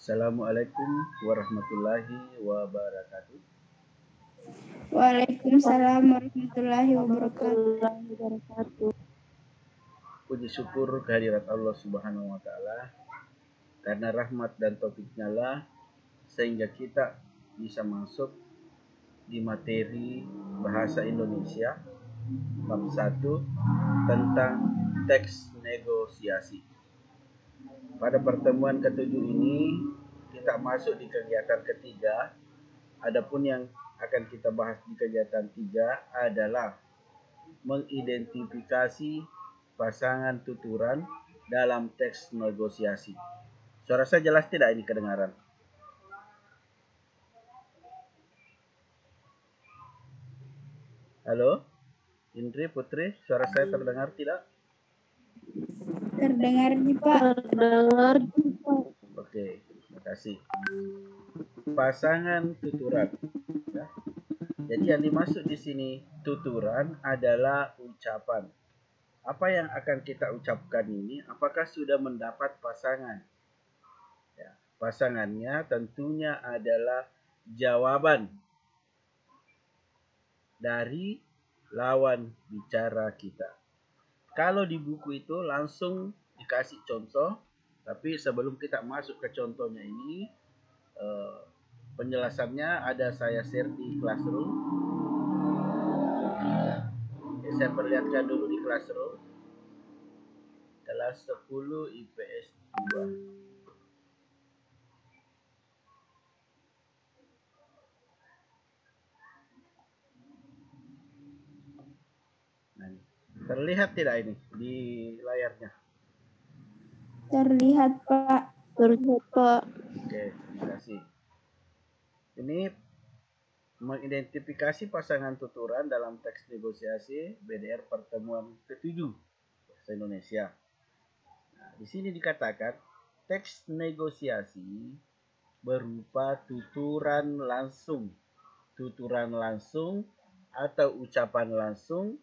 Assalamualaikum warahmatullahi wabarakatuh. Waalaikumsalam warahmatullahi wabarakatuh. Puji syukur kehadirat Allah Subhanahu wa Ta'ala, karena rahmat dan taufiknya lah sehingga kita bisa masuk di materi bahasa Indonesia bab 1 tentang teks negosiasi. Pada pertemuan ketujuh ini kita masuk di kegiatan ketiga. Adapun yang akan kita bahas di kegiatan 3 adalah mengidentifikasi pasangan tuturan dalam teks negosiasi. Suara saya jelas tidak ini kedengaran? Halo, Indri, Putri, suara saya terdengar tidak? Terdengar nih Pak. Terdengar. Oke, terima kasih. Pasangan tuturan. Ya. Jadi yang dimaksud di sini tuturan adalah ucapan. Apa yang akan kita ucapkan ini? Apakah sudah mendapat pasangan? Ya, pasangannya tentunya adalah jawaban dari lawan bicara kita. Kalau di buku itu langsung dikasih contoh, tapi sebelum kita masuk ke contohnya ini, penjelasannya ada saya share di Classroom. Oke, saya perlihatkan dulu di Classroom. Kelas 10 IPS 2. Nah, terlihat tidak ini di layarnya? Terlihat Pak. Terlihat Pak. Oke, terima kasih. Ini mengidentifikasi pasangan tuturan dalam teks negosiasi BDR pertemuan ke-7 bahasa Indonesia. Nah, di sini dikatakan teks negosiasi berupa tuturan langsung atau ucapan langsung,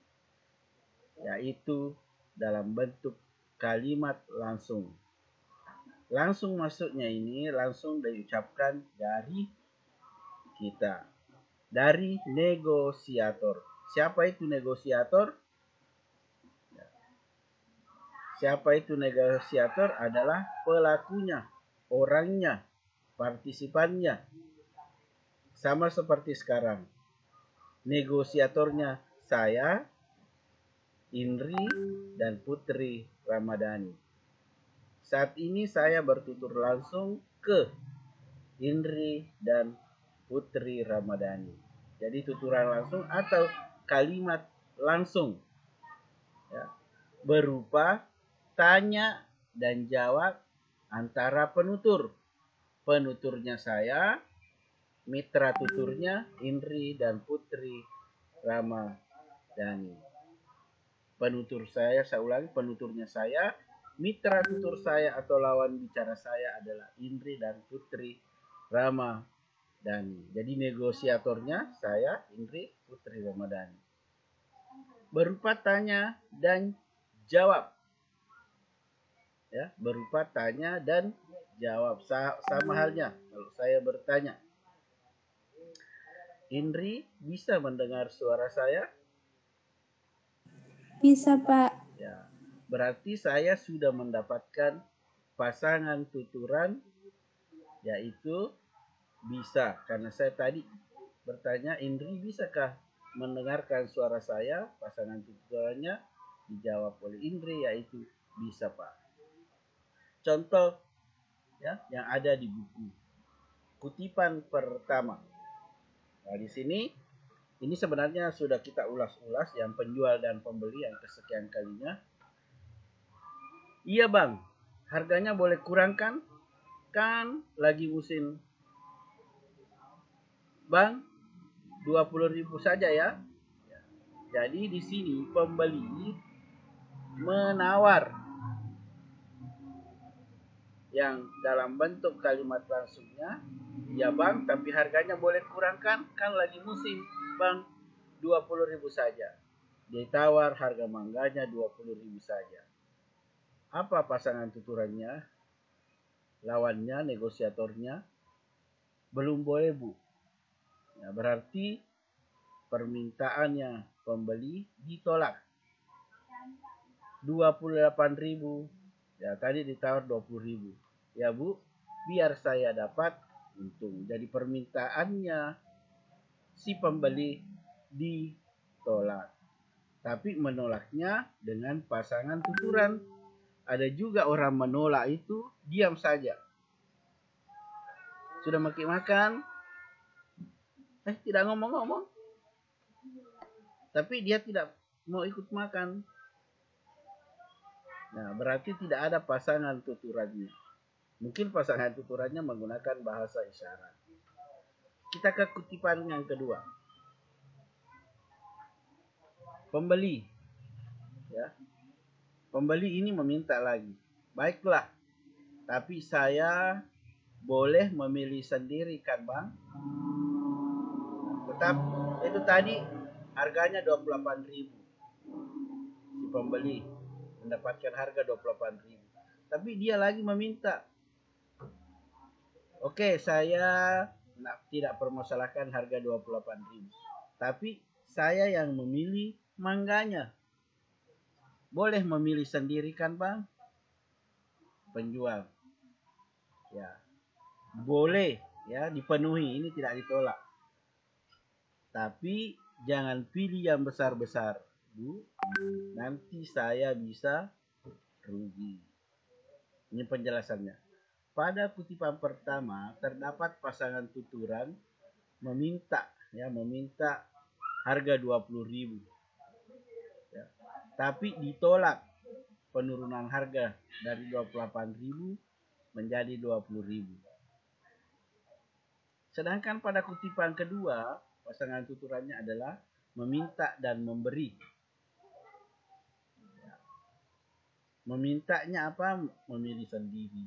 yaitu dalam bentuk kalimat langsung. Langsung maksudnya ini langsung diucapkan dari kita, dari negosiator. Siapa itu negosiator? Siapa itu negosiator? Adalah pelakunya, orangnya, partisipannya. Sama seperti sekarang. Negosiatornya saya, Indri, dan Putri Ramadhani. Saat ini saya bertutur langsung ke Indri dan Putri Ramadhani. Jadi tuturan langsung atau kalimat langsung, ya, berupa tanya dan jawab antara penutur. Penuturnya saya, mitra tuturnya Indri dan Putri Ramadhani. Penutur saya ulangi, penuturnya saya, mitra tutur saya atau lawan bicara saya adalah Indri dan Putri Ramadhani. Jadi negosiatornya saya, Indri, Putri Ramadhani. Berupa tanya dan jawab. Ya, berupa tanya dan jawab. Sama halnya kalau saya bertanya. Indri bisa mendengar suara saya? Bisa Pak. Ya, berarti saya sudah mendapatkan pasangan tuturan, yaitu bisa. Karena saya tadi bertanya, Indri bisakah mendengarkan suara saya? Pasangan tuturannya dijawab oleh Indri, yaitu bisa Pak. Contoh ya yang ada di buku. Kutipan pertama. Nah, di sini ini sebenarnya sudah kita ulas-ulas yang penjual dan pembeli yang kesekian kalinya. Iya bang, harganya boleh kurangkan? Kan lagi musim. Bang, 20.000 saja ya. Jadi di sini pembeli menawar yang dalam bentuk kalimat langsungnya, ya bang, tapi harganya boleh kurangkan, kan lagi musim bang, 20.000 saja. Ditawar harga mangganya 20.000 saja. Apa pasangan tuturannya? lawannya, negosiatornya, belum boleh Bu. Ya, berarti permintaannya pembeli ditolak. 28.000. Ya, tadi ditawar 20.000. Ya Bu, biar saya dapat untung. Jadi permintaannya si pembeli ditolak. Tapi menolaknya dengan pasangan tuturan. Ada juga orang menolak itu diam saja. Sudah makan, tidak ngomong-ngomong. Tapi dia tidak mau ikut makan. Nah, berarti tidak ada pasangan tuturannya. Mungkin pasangan tuturannya menggunakan bahasa isyarat. Kita ke kutipan yang kedua. Pembeli. Ya. Pembeli ini meminta lagi. Baiklah, tapi saya boleh memilih sendiri kan Bang? Tetap itu tadi harganya 28.000. Si pembeli mendapatkan harga 28.000. Tapi dia lagi meminta. Oke, saya tidak permasalahkan harga 28.000. Tapi saya yang memilih mangganya. Boleh memilih sendiri kan Bang? Penjual. Ya. Boleh ya dipenuhi, ini tidak ditolak. Tapi jangan pilih yang besar-besar, Bu. Nanti saya bisa rugi. Ini penjelasannya. Pada kutipan pertama terdapat pasangan tuturan meminta harga 20.000. Ya. Tapi ditolak penurunan harga dari 28.000 menjadi 20.000. Sedangkan pada kutipan kedua, pasangan tuturannya adalah meminta dan memberi. Memintanya apa? Memilih sendiri.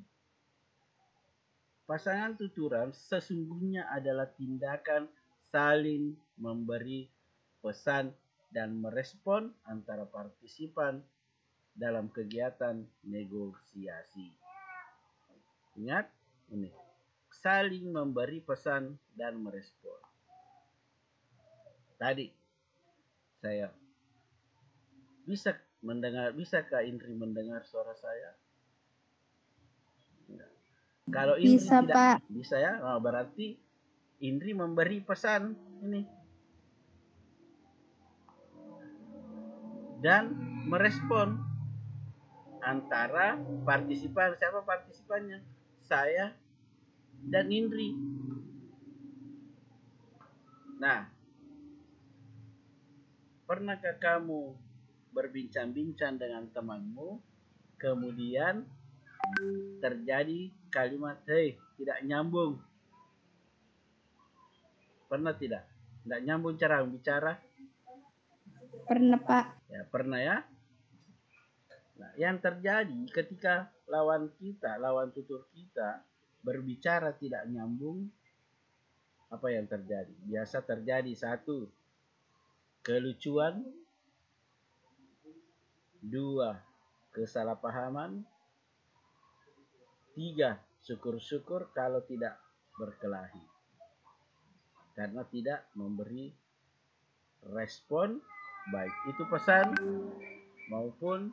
Pasangan tuturan sesungguhnya adalah tindakan saling memberi pesan dan merespon antara partisipan dalam kegiatan negosiasi. Ingat ini, saling memberi pesan dan merespon. Tadi saya bisakah Indri mendengar suara saya? Enggak. Kalau Indri Bisa, tidak Pak. bisa ya, berarti Indri memberi pesan ini dan merespon antara partisipan. Siapa partisipannya? Saya dan Indri. Nah, pernahkah kamu berbincang-bincang dengan temanmu, kemudian terjadi kalimat, "Hei, tidak nyambung." Pernah tidak? Tidak nyambung cara bicara? Pernah, Pak. Ya, pernah ya. Nah, yang terjadi ketika lawan tutur kita berbicara tidak nyambung, apa yang terjadi? Biasa terjadi satu, kelucuan, dua, kesalahpahaman, tiga, syukur-syukur kalau tidak berkelahi. Karena tidak memberi respon baik itu pesan maupun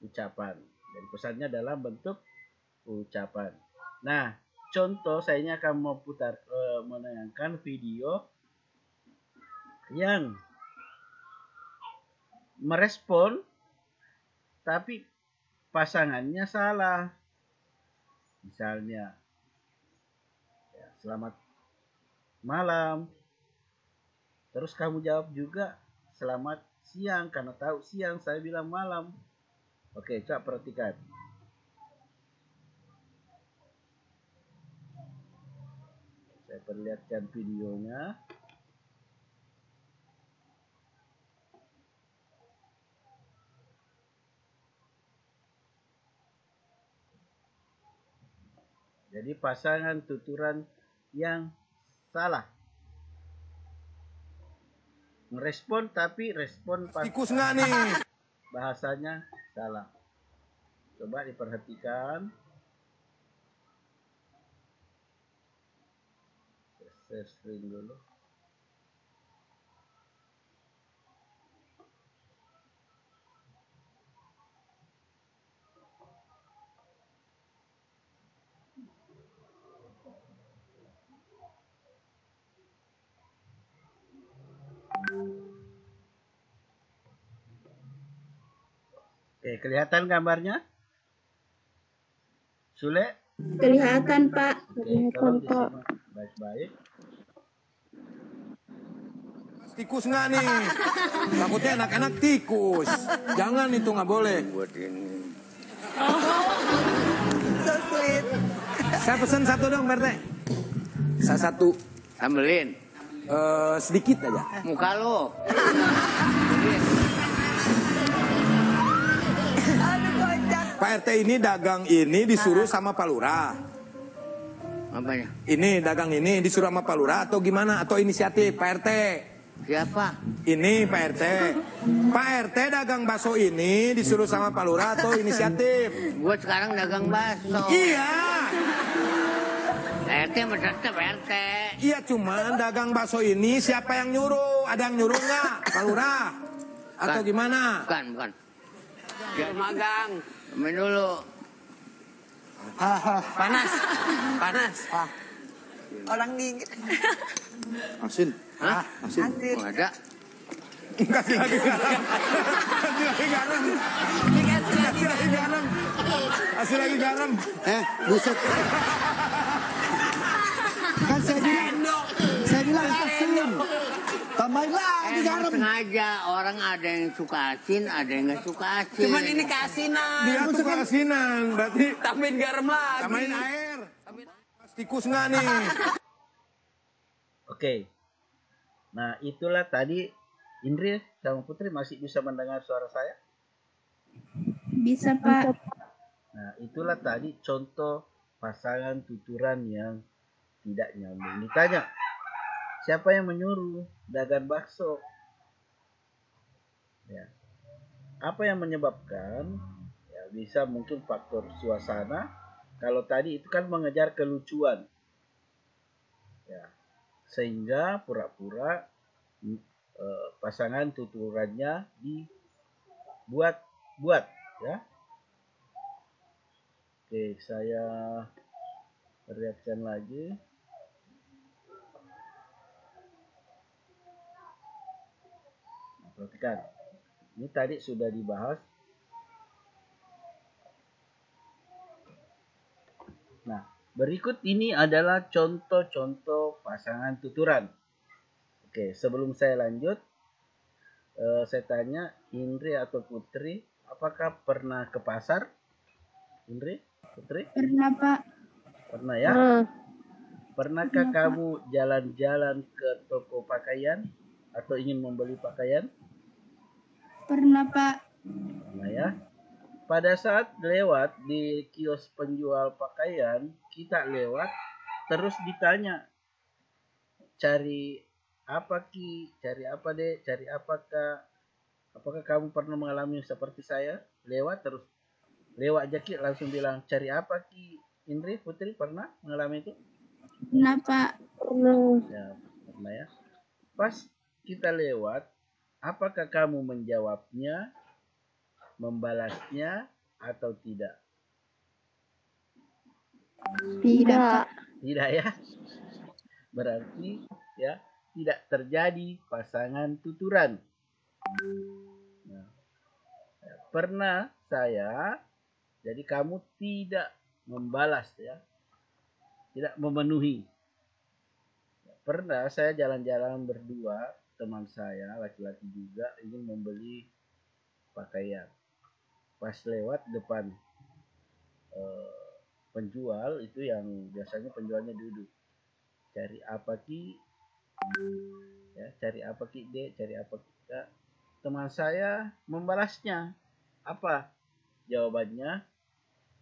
ucapan. Jadi pesannya dalam bentuk ucapan. Nah, contoh saya ini akan menayangkan video yang merespon tapi pasangannya salah. Misalnya, ya, selamat malam. Terus kamu jawab juga selamat siang karena tahu siang saya bilang malam. Oke, coba perhatikan. Saya perlihatkan videonya. Jadi pasangan tuturan yang salah. Merespon tapi respon Tikus nggak nih? bahasanya salah. Coba diperhatikan. Saya screen dulu. Oke, kelihatan gambarnya? Sule? Kelihatan, Pak. Oke, tolong disimak baik-baik. Tikus nggak nih? Takutnya anak-anak tikus. Jangan, itu nggak boleh. Buat ini. So sweet. Saya pesen satu dong, Pak RT. Saya satu. Sambelin. Sedikit aja. Muka lo. Aduh kocak. Pak RT ini dagang ini disuruh sama Pak Lurah. Apanya? Ini dagang ini disuruh sama Pak Lurah atau gimana? Atau inisiatif Pak RT? Siapa? Ini Pak RT. Pak RT dagang bakso ini disuruh sama Pak Lurah atau inisiatif? Gue sekarang dagang bakso. Iya. RT tetap RT. Iya, cuman dagang bakso ini siapa yang nyuruh? Ada yang nyuruh nggak? Pak Lurah? Atau Bukan. gimana? Bukan. Biar magang. Main dulu. Panas. Orang dingin. Asin. Hah? Asin. Nggak ada. Kasih lagi garam. Kasih lagi garam. Kasih lagi garam. Kasih lagi garam. Buset. Kan saya bilang asin. Tambahin lagi garam. Sengaja orang ada yang suka asin, ada yang nggak suka asin. Cuman ini keasinan. Dia tuh keasinan, berarti Tambahin garam lagi. tambahin air. Tikus nggak nih? Oke. Nah, itulah tadi Indri sama Putri masih bisa mendengar suara saya. Bisa, Pak. Nah, itulah tadi contoh pasangan tuturan yang tidak nyambung. Ditanya, siapa yang menyuruh dagang bakso? Ya. Apa yang menyebabkan? Ya, bisa mungkin faktor suasana. Kalau tadi itu kan mengejar kelucuan. Ya. Sehingga pura-pura pasangan tuturannya dibuat ya. Oke, saya perlihatkan lagi. Nah, perhatikan. Ini tadi sudah dibahas. Nah, berikut ini adalah contoh-contoh pasangan tuturan. Oke, sebelum saya lanjut, saya tanya Indri atau Putri, apakah pernah ke pasar? Indri, Putri? Pernah, Pak. Pernah ya? Pernahkah Pernah, Pak. kamu jalan-jalan ke toko pakaian atau ingin membeli pakaian? Pernah, Pak. Pernah ya? Pada saat lewat di kios penjual pakaian, kita lewat terus ditanya, cari apa Ki? Cari apa Dek? Cari apakah? Apakah kamu pernah mengalami seperti saya? Lewat aja Ki langsung bilang, cari apa Ki? Indri, Putri pernah mengalami itu? Pernah, Pak. Ya, pernah ya. Pas kita lewat, apakah kamu menjawabnya, membalasnya, atau tidak? Tidak, Pak. Tidak ya. Berarti ya tidak terjadi pasangan tuturan. Nah, pernah saya, jadi kamu tidak membalas ya, tidak memenuhi. Pernah saya jalan-jalan berdua, teman saya laki-laki juga ingin membeli pakaian. Pas lewat depan penjual itu yang biasanya penjualnya duduk. Cari apa Ki? Ya, cari apa Ki Dek? Cari apa Ki Kak? Teman saya membalasnya. Apa? Jawabannya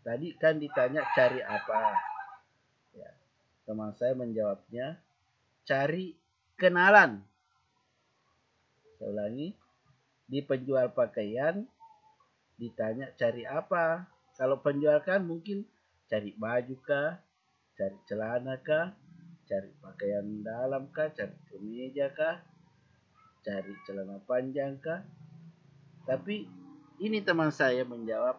tadi kan ditanya cari apa? Ya, teman saya menjawabnya cari kenalan. Saya ulangi, di penjual pakaian ditanya cari apa? Kalau penjual kan mungkin cari baju kah? Cari celana kah? cari pakaian dalam kah, cari kemeja kah, cari celana panjang kah. Tapi ini teman saya menjawab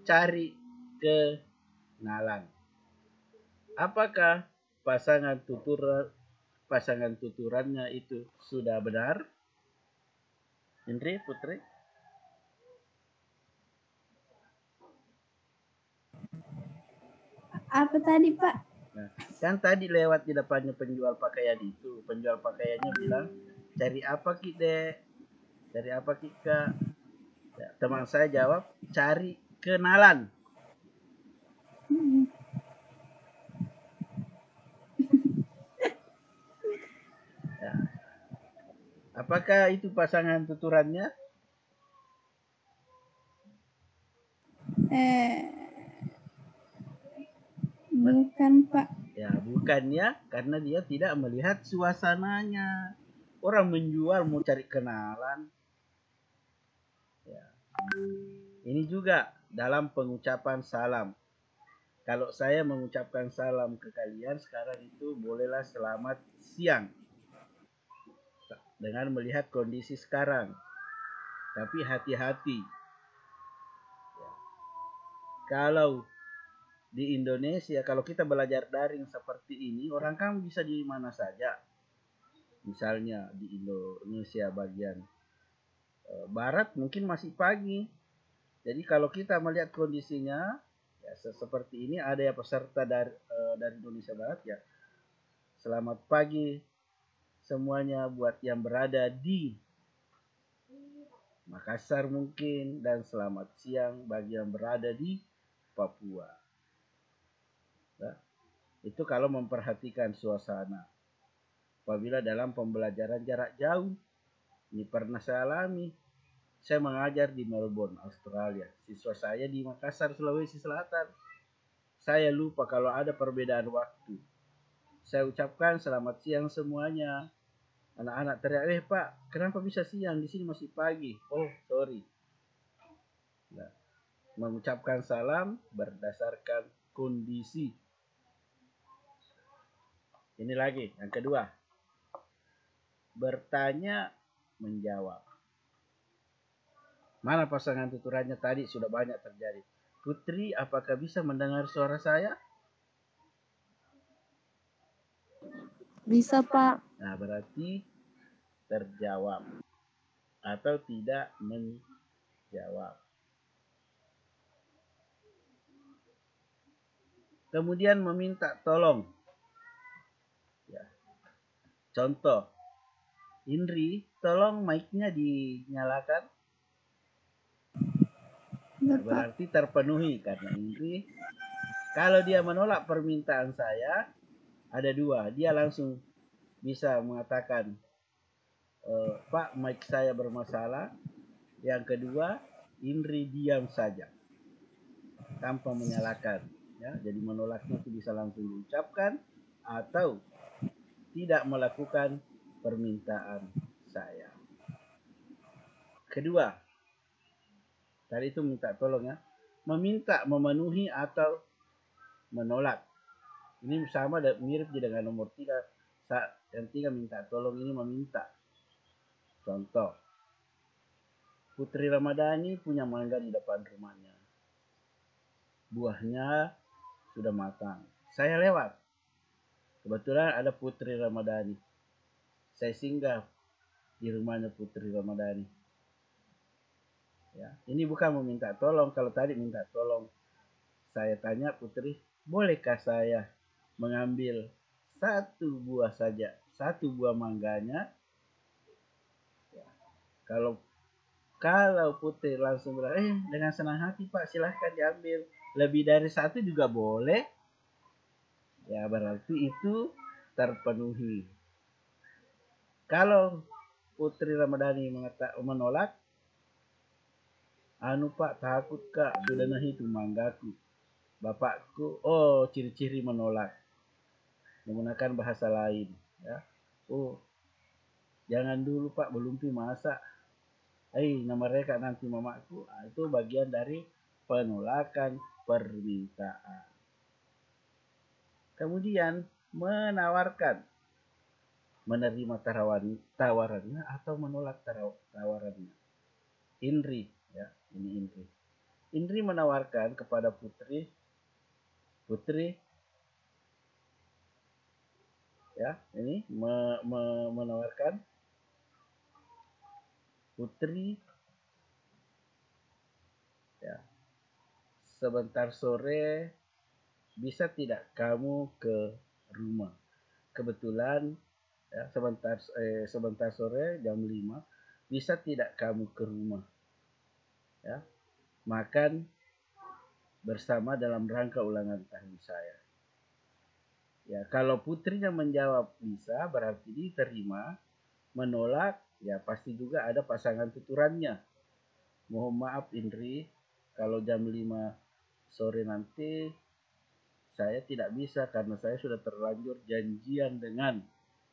cari kenalan. Apakah pasangan tuturannya itu sudah benar? Indri, Putri? Apa tadi, Pak? Nah, kan tadi lewat di depannya penjual pakaian itu, penjual pakaiannya bilang, cari apa Ki Dek? Cari apa Ki Kak? Ya, teman saya jawab, cari kenalan. Ya. Apakah itu pasangan tuturannya? Bukan, Pak. Ya, bukannya karena dia tidak melihat suasananya. Orang menjual mau cari kenalan. Ya. Ini juga dalam pengucapan salam. Kalau saya mengucapkan salam ke kalian sekarang itu bolehlah selamat siang. Dengan melihat kondisi sekarang. Tapi hati-hati. Ya. Kalau di Indonesia, kalau kita belajar daring seperti ini, orang kan bisa di mana saja. Misalnya di Indonesia bagian barat mungkin masih pagi. Jadi kalau kita melihat kondisinya, ya seperti ini, ada ya peserta dari Indonesia Barat ya. Selamat pagi semuanya buat yang berada di Makassar mungkin, dan selamat siang bagi yang berada di Papua. Nah, itu kalau memperhatikan suasana. Apabila dalam pembelajaran jarak jauh, ini pernah saya alami. Saya mengajar di Melbourne, Australia. Siswa saya di Makassar, Sulawesi Selatan. Saya lupa kalau ada perbedaan waktu. Saya ucapkan selamat siang semuanya. Anak-anak teriak, Pak, kenapa bisa siang? Di sini masih pagi. Oh, sorry. Nah, mengucapkan salam berdasarkan kondisi. Ini lagi, yang kedua. Bertanya, menjawab. Mana pasangan tuturannya tadi sudah banyak terjadi. Putri, apakah bisa mendengar suara saya? Bisa, Pak. Nah, berarti terjawab. Atau tidak menjawab. Kemudian meminta tolong. Ya. Contoh. Indri, tolong mic-nya dinyalakan. Nah, berarti terpenuhi karena Indri. Kalau dia menolak permintaan saya, ada dua. Dia langsung bisa mengatakan, Pak, mic saya bermasalah. Yang kedua, Indri diam saja tanpa menyalakan. Ya, jadi menolaknya itu bisa langsung diucapkan atau tidak melakukan permintaan saya. Kedua, tadi itu minta tolong ya, meminta, memenuhi atau menolak. Ini sama mirip dengan nomor 3. Yang 3 minta tolong, ini meminta. Contoh, Putri Ramadhani punya mangga di depan rumahnya. Buahnya sudah matang. Saya lewat. Kebetulan ada Putri Ramadhani. Saya singgah di rumahnya Putri Ramadhani. Ya, ini bukan meminta tolong. Kalau tadi minta tolong, saya tanya Putri, bolehkah saya mengambil satu buah saja, satu buah mangganya? Ya. Kalau Putri langsung bilang, dengan senang hati Pak, silahkan diambil. Lebih dari satu juga boleh. Ya, berarti itu terpenuhi. Kalau Putri Ramadhani menolak, anu Pak, takut Kak, sudah nahi itu manggaku. Bapakku, ciri-ciri menolak. Menggunakan bahasa lain. Ya. Jangan dulu Pak, belum masak. Nama mereka nanti mamaku. Itu bagian dari penolakan permintaan. Kemudian menawarkan, menerima tawarannya atau menolak tawarannya. Indri, ya, ini Indri. Indri menawarkan kepada Putri, ya, ini menawarkan Putri, ya, sebentar sore bisa tidak kamu ke rumah? Kebetulan, ya, sebentar sore jam 5 bisa tidak kamu ke rumah, ya, makan bersama dalam rangka ulangan tahun saya. Ya, kalau putrinya menjawab bisa, berarti diterima. Menolak, ya pasti juga ada pasangan tuturannya. Mohon maaf Indri, kalau jam 5 sore nanti saya tidak bisa karena saya sudah terlanjur janjian dengan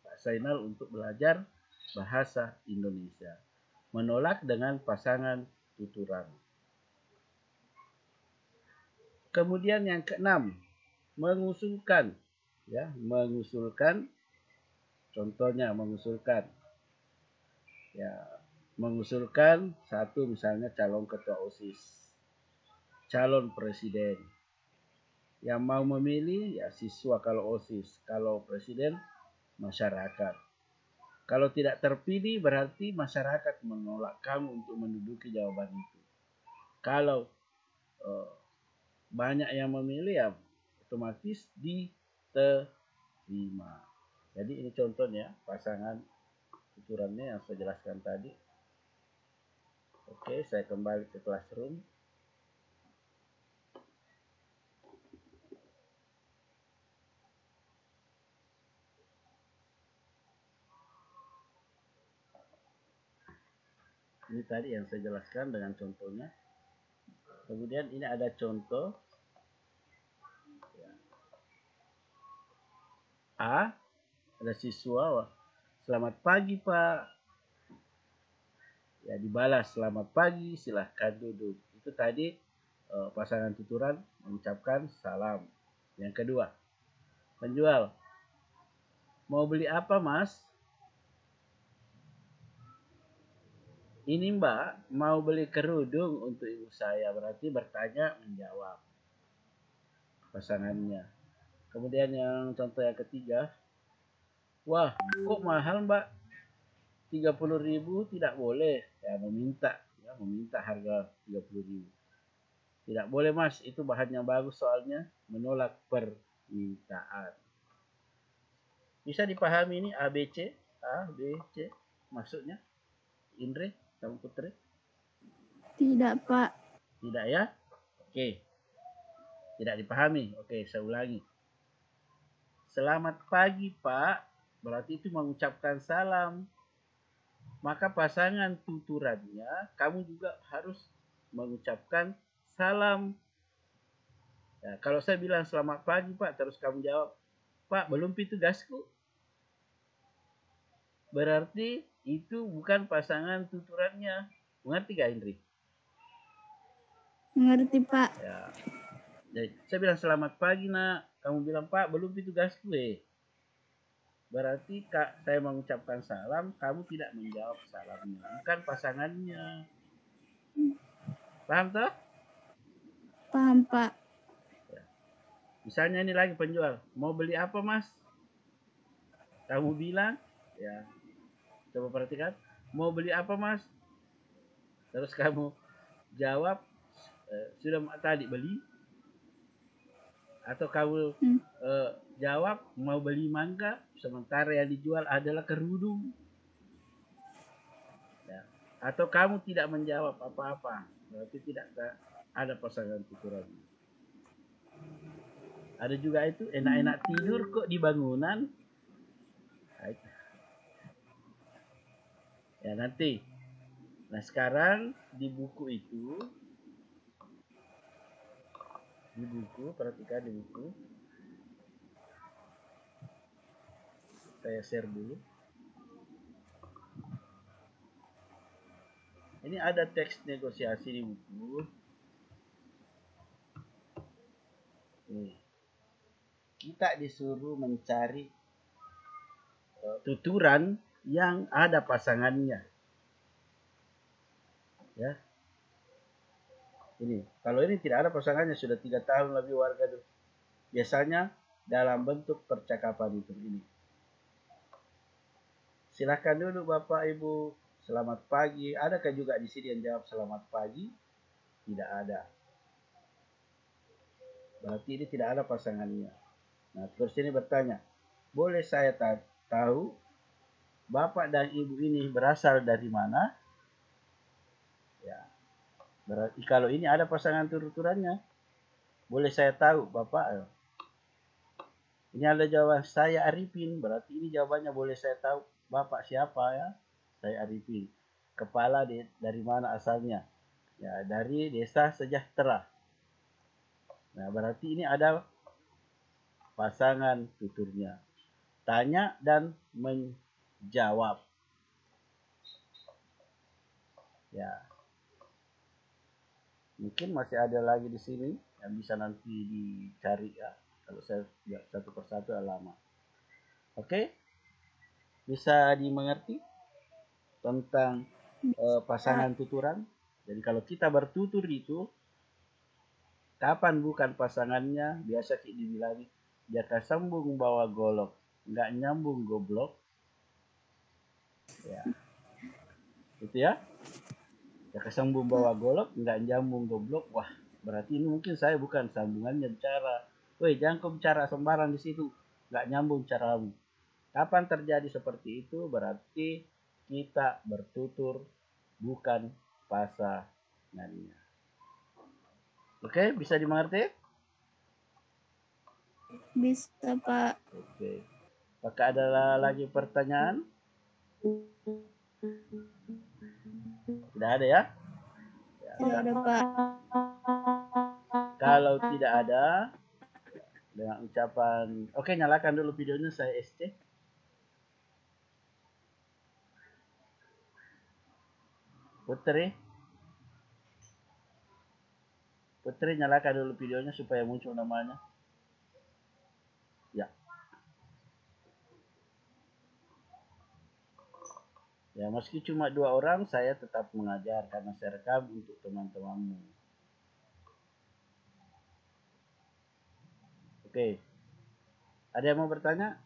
Pak Zainal untuk belajar bahasa Indonesia. Menolak dengan pasangan tuturan. Kemudian yang keenam, mengusulkan, ya, mengusulkan. Contohnya mengusulkan, ya, mengusulkan satu misalnya calon ketua OSIS, calon presiden. Yang mau memilih ya siswa kalau OSIS, kalau presiden masyarakat. Kalau tidak terpilih berarti masyarakat menolak kamu untuk menduduki jawaban itu. Kalau banyak yang memilih ya otomatis diterima. Jadi ini contohnya pasangan tuturannya yang saya jelaskan tadi. Oke, saya kembali ke classroom. Ini tadi yang saya jelaskan dengan contohnya. Kemudian ini ada contoh. A, ada siswa, selamat pagi Pak. Ya, dibalas selamat pagi, silahkan duduk. Itu tadi pasangan tuturan mengucapkan salam. Yang kedua, penjual, mau beli apa Mas? Ini Mbak, mau beli kerudung untuk ibu saya. Berarti bertanya menjawab pasangannya. Kemudian yang contoh yang ketiga, wah kok mahal Mbak, 30.000 tidak boleh. Ya, meminta harga 30.000. Tidak boleh Mas, itu bahannya bagus soalnya. Menolak permintaan. Bisa dipahami ini A, B, C? A, B, C maksudnya? Indri, kamu Putri? Tidak, Pak. Tidak ya? Oke. Tidak dipahami. Oke, saya ulangi. Selamat pagi Pak, berarti itu mengucapkan salam. Maka pasangan tuturannya kamu juga harus mengucapkan salam. Ya, kalau saya bilang selamat pagi Pak, terus kamu jawab, Pak belum pintu gasku, berarti itu bukan pasangan tuturannya. Mengerti gak Indri? Mengerti, Pak. Ya. Jadi, saya bilang selamat pagi nak, kamu bilang Pak belum pintu gasku berarti saya mengucapkan salam, kamu tidak menjawab salamnya, bukan pasangannya. Paham toh? Paham, Pak. Ya. Misalnya ini lagi penjual, mau beli apa Mas? Kamu bilang, ya, coba perhatikan, mau beli apa Mas? Terus kamu jawab, sudah tadi beli? Atau kamu jawab mau beli mangga, sementara yang dijual adalah kerudung. Ya. Atau kamu tidak menjawab apa-apa, berarti tidak ada pasangan tuturan. Ada juga itu enak-enak tidur kok di bangunan. Ya nanti. Nah sekarang di buku itu, perhatikan di buku. Saya share dulu. Ini ada teks negosiasi di buku. Nih. kita disuruh mencari tuturan yang ada pasangannya. Ya. Ini, kalau ini tidak ada pasangannya sudah 3 tahun lebih warga itu. Biasanya dalam bentuk percakapan itu ini. Silahkan dulu Bapak Ibu, selamat pagi. Adakah juga di sini yang jawab selamat pagi? Tidak ada. Berarti ini tidak ada pasangannya. Nah, terus ini bertanya, boleh saya tahu Bapak dan Ibu ini berasal dari mana? Ya, berarti kalau ini ada pasangan tutur-turannya, boleh saya tahu Bapak? Ini ada jawaban saya Arifin, berarti ini jawabannya boleh saya tahu Bapak siapa ya? Saya Arifin. Kepala dari mana asalnya? Ya, dari Desa Sejahtera. Nah, berarti ini ada pasangan tuturnya. Tanya dan menjawab. Ya. Mungkin masih ada lagi di sini yang bisa nanti dicari ya. Kalau saya lihat satu persatu lama. Oke? Bisa dimengerti tentang pasangan tuturan? Jadi kalau kita bertutur itu, kapan bukan pasangannya, biasa dibilang dia kesambung bawa golok, nggak nyambung goblok. Ya, itu ya. Dia kesambung bawa golok, nggak nyambung goblok. Wah, berarti ini mungkin saya bukan sambungannya bicara. Woi, jangan kau bicara sembarang di situ, nggak nyambung caramu. Kapan terjadi seperti itu, berarti kita bertutur bukan pasangannya. Oke, bisa dimengerti? Bisa, Pak. Oke. Apakah ada lagi pertanyaan? Tidak ada ya? Tidak ada, Pak. Kalau tidak ada, dengan ucapan, oke, nyalakan dulu videonya, saya SC. Putri, nyalakan dulu videonya supaya muncul namanya. Ya. Ya, meski cuma 2 orang, saya tetap mengajar karena saya rekam untuk teman-temanmu. Oke. Ada yang mau bertanya?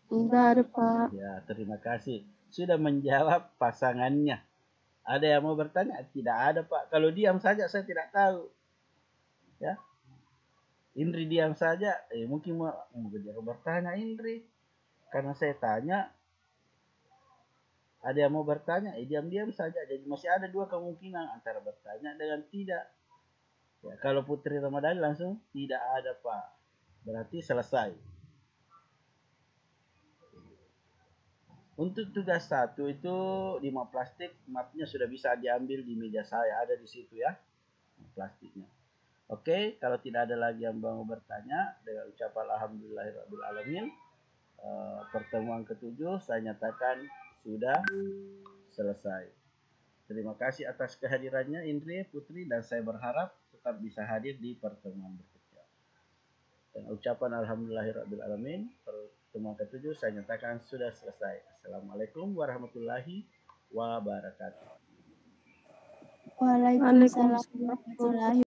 Tidak ada, Pak. Ya, terima kasih. Sudah menjawab pasangannya. Ada yang mau bertanya? Tidak ada, Pak. Kalau diam saja saya tidak tahu. Ya. Indri diam saja. Mungkin mau bertanya Indri. Karena saya tanya. Ada yang mau bertanya? Diam-diam saja. Jadi masih ada 2 kemungkinan antara bertanya dengan tidak. Ya, kalau Putri Ramadhani langsung tidak ada, Pak. Berarti selesai. Untuk tugas 1 itu di map plastik, mapnya sudah bisa diambil di meja saya, ada di situ ya, plastiknya. Oke, kalau tidak ada lagi yang mau bertanya, dengan ucapan alhamdulillahirrahmanirrahim, pertemuan ke-7 saya nyatakan sudah selesai. Terima kasih atas kehadirannya Indri, Putri, dan saya berharap tetap bisa hadir di pertemuan berikutnya. Dengan ucapan alhamdulillahirrahmanirrahim, pertemuan ke-7 saya nyatakan sudah selesai. Assalamualaikum warahmatullahi wabarakatuh. Waalaikumsalam warahmatullahi